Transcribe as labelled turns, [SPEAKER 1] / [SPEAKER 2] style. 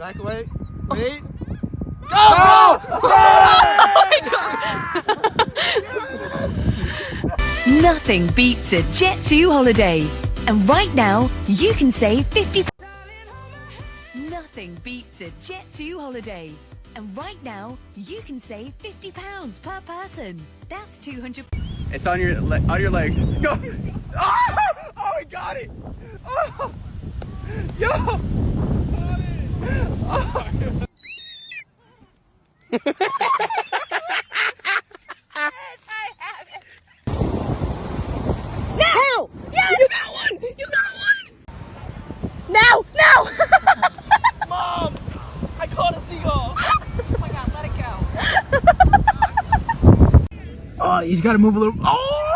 [SPEAKER 1] Back away. Wait. Go!
[SPEAKER 2] Nothing beats a Jet2 holiday. And right now, you can save 50. Nothing beats a Jet2 holiday. And right now, you can save £50 per person. That's 200.
[SPEAKER 3] It's on your legs. Go! Oh, oh, he got it! Oh, yo! Oh.
[SPEAKER 4] Now! Yeah, you got one! You got one! Now! Now!
[SPEAKER 5] Mom! I caught a seagull!
[SPEAKER 4] Oh my god, let it go.
[SPEAKER 5] Oh, he's got to move a little. Oh!